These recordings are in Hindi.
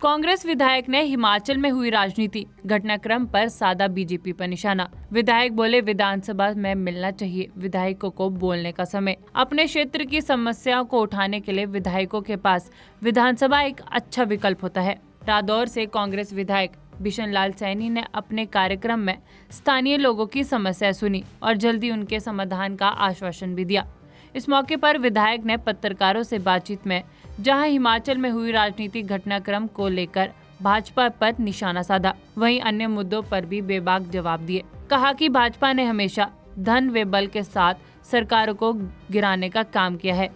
कांग्रेस विधायक ने हिमाचल में हुई राजनीति घटनाक्रम पर साधा बीजेपी पर निशाना। विधायक बोले, विधानसभा में मिलना चाहिए विधायकों को बोलने का समय। अपने क्षेत्र की समस्याओं को उठाने के लिए विधायकों के पास विधानसभा एक अच्छा विकल्प होता है। रादौर से कांग्रेस विधायक बिशन लाल सैनी ने अपने कार्यक्रम में स्थानीय लोगों की समस्या सुनी और जल्दी उनके समाधान का आश्वासन भी दिया। इस मौके पर विधायक ने पत्रकारों से बातचीत में जहां हिमाचल में हुई राजनीतिक घटनाक्रम को लेकर भाजपा पर निशाना साधा, वहीं अन्य मुद्दों पर भी बेबाक जवाब दिए। कहा कि भाजपा ने हमेशा धन व बल के साथ सरकारों को गिराने का काम किया है।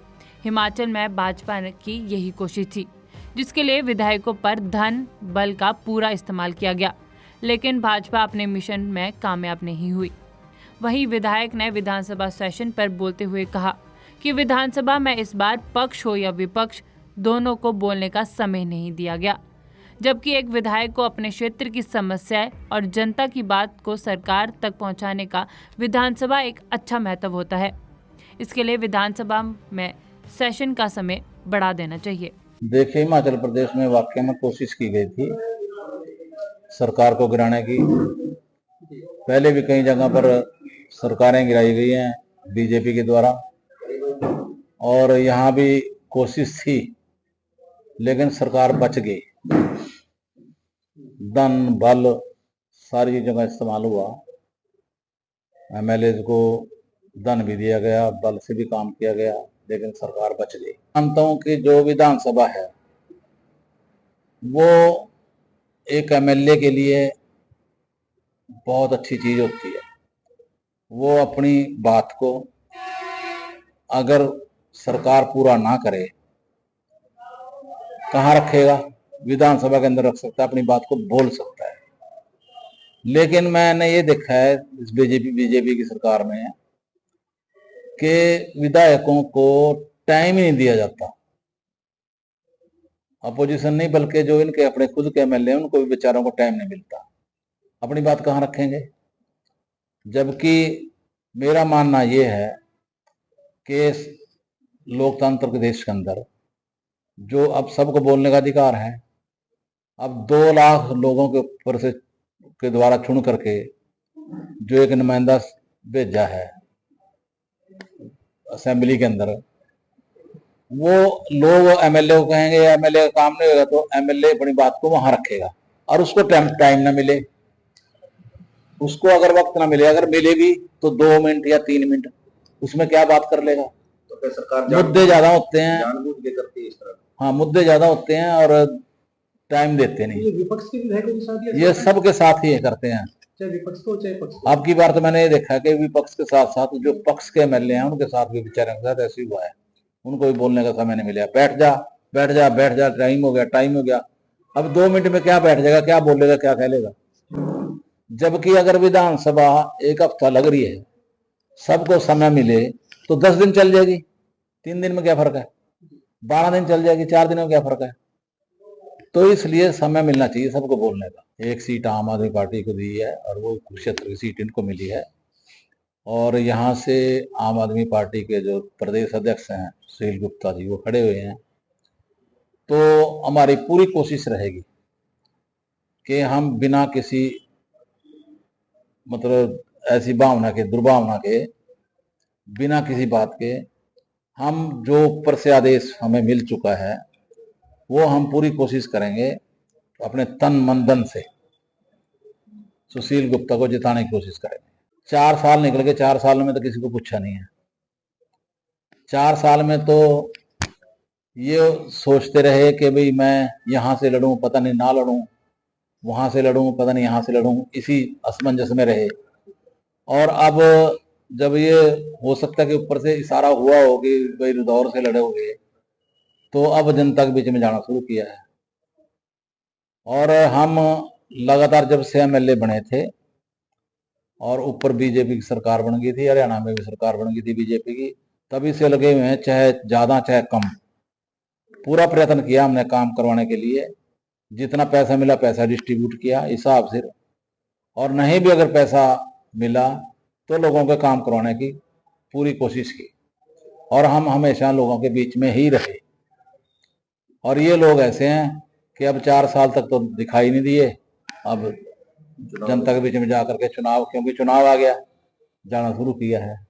हिमाचल में भाजपा की यही कोशिश थी, जिसके लिए विधायकों पर धन बल का पूरा इस्तेमाल किया गया, लेकिन भाजपा अपने मिशन में कामयाब नहीं हुई। वहीं विधायक ने विधानसभा सेशन पर बोलते हुए कहा कि विधानसभा में इस बार पक्ष हो या विपक्ष, दोनों को बोलने का समय नहीं दिया गया, जबकि एक विधायक को अपने क्षेत्र की समस्याएं और जनता की बात को सरकार तक पहुंचाने का विधानसभा एक अच्छा महत्व होता है। इसके लिए विधानसभा में सेशन का समय बढ़ा देना चाहिए। देखिए, हिमाचल प्रदेश में वाकई में कोशिश की गई थी सरकार को गिराने की। पहले भी कई जगह पर सरकारें गिराई गई हैं बीजेपी के द्वारा, और यहाँ भी कोशिश थी, लेकिन सरकार बच गई। धन बल सारी चीजों का इस्तेमाल हुआ। एमएलए को धन भी दिया गया, बल से भी काम किया गया, लेकिन सरकार बच गई। मानता हूं कि जो विधानसभा है वो एक एमएलए के लिए बहुत अच्छी चीज होती है। वो अपनी बात को अगर सरकार पूरा ना करे, कहाँ रखेगा? विधानसभा के अंदर रख सकता है, अपनी बात को बोल सकता है। लेकिन मैंने ये देखा है इस बीजेपी की सरकार में कि विधायकों को टाइम ही नहीं दिया जाता। अपोजिशन नहीं, बल्कि जो इनके अपने खुद के एमएलए हैं उनको भी बेचारों को टाइम नहीं मिलता। अपनी बात कहाँ रखेंगे? जबकि मेरा मानना यह है कि लोकतंत्र के देश के अंदर जो अब सबको बोलने का अधिकार है, अब 2 लाख लोगों के ऊपर से के द्वारा चुन करके जो एक नुमाइंदा भेजा है असेंबली के अंदर, वो लोग एमएलए को कहेंगे एमएलए का काम नहीं होगा, तो एमएलए अपनी बात को वहां रखेगा और उसको टाइम ना मिले, उसको अगर वक्त ना मिले, अगर मिले भी तो 2 मिनट या 3 मिनट, उसमें क्या बात कर लेगा? तो फिर सरकार मुद्दे ज्यादा होते हैं, जानबूझ के करती है इस तरह। हाँ, मुद्दे ज्यादा होते हैं और टाइम देते नहीं। ये विपक्ष के विधायकों के साथ ये सबके साथ ही करते हैं, चाहे विपक्ष को चाहे पक्ष को। आपकी बार तो मैंने ये देखा कि विपक्ष के साथ साथ जो पक्ष के एमएलए हैं उनके साथ भी बेचारे के साथ ऐसे ही हुआ है। उनको भी बोलने का समय नहीं मिला। बैठ जा, टाइम हो गया। अब 2 मिनट में क्या बैठ जाएगा, क्या बोलेगा, क्या कहलेगा? जबकि अगर विधानसभा एक हफ्ता लग रही है, सबको समय मिले तो 10 दिन चल जाएगी। 3 दिन में क्या फर्क है? 12 दिन चल जाएगी, 4 दिनों में क्या फर्क है? तो इसलिए समय मिलना चाहिए सबको बोलने का। एक सीट आम आदमी पार्टी को दी है और वो कुरुक्षेत्र की सीट इनको मिली है, और यहाँ से आम आदमी पार्टी के जो प्रदेश अध्यक्ष हैं सुशील गुप्ता जी, वो खड़े हुए हैं। तो हमारी पूरी कोशिश रहेगी कि हम बिना किसी मतलब ऐसी भावना के, दुर्भावना के, बिना किसी बात के, हम जो ऊपर से आदेश हमें मिल चुका है वो हम पूरी कोशिश करेंगे अपने तन मन धन से सुशील गुप्ता को जिताने की कोशिश करेंगे। 4 साल निकल गए, 4 साल में तो किसी को पूछा नहीं है। 4 साल में तो ये सोचते रहे कि भाई मैं यहां से लड़ूं, पता नहीं ना लड़ूं, वहां से लड़ूं, पता नहीं यहां से लड़ूं, इसी असमंजस में रहे। और अब जब ये हो सकता है कि ऊपर से इशारा हुआ हो कि भाई रादौर से लड़ोगे, तो अब जनता के बीच में जाना शुरू किया है। और हम लगातार जब से एमएलए बने थे और ऊपर बीजेपी की सरकार बन गई थी, हरियाणा में भी सरकार बन गई थी बीजेपी की, तभी से लगे हुए हैं, चाहे ज्यादा चाहे कम, पूरा प्रयत्न किया हमने काम करवाने के लिए। जितना पैसा मिला पैसा डिस्ट्रीब्यूट किया हिसाब से, और नहीं भी अगर पैसा मिला तो लोगों के काम करवाने की पूरी कोशिश की, और हम हमेशा लोगों के बीच में ही रहे। और ये लोग ऐसे हैं कि अब 4 साल तक तो दिखाई नहीं दिए, अब जनता के बीच में जाकर के चुनाव, क्योंकि चुनाव आ गया, जाना शुरू किया है।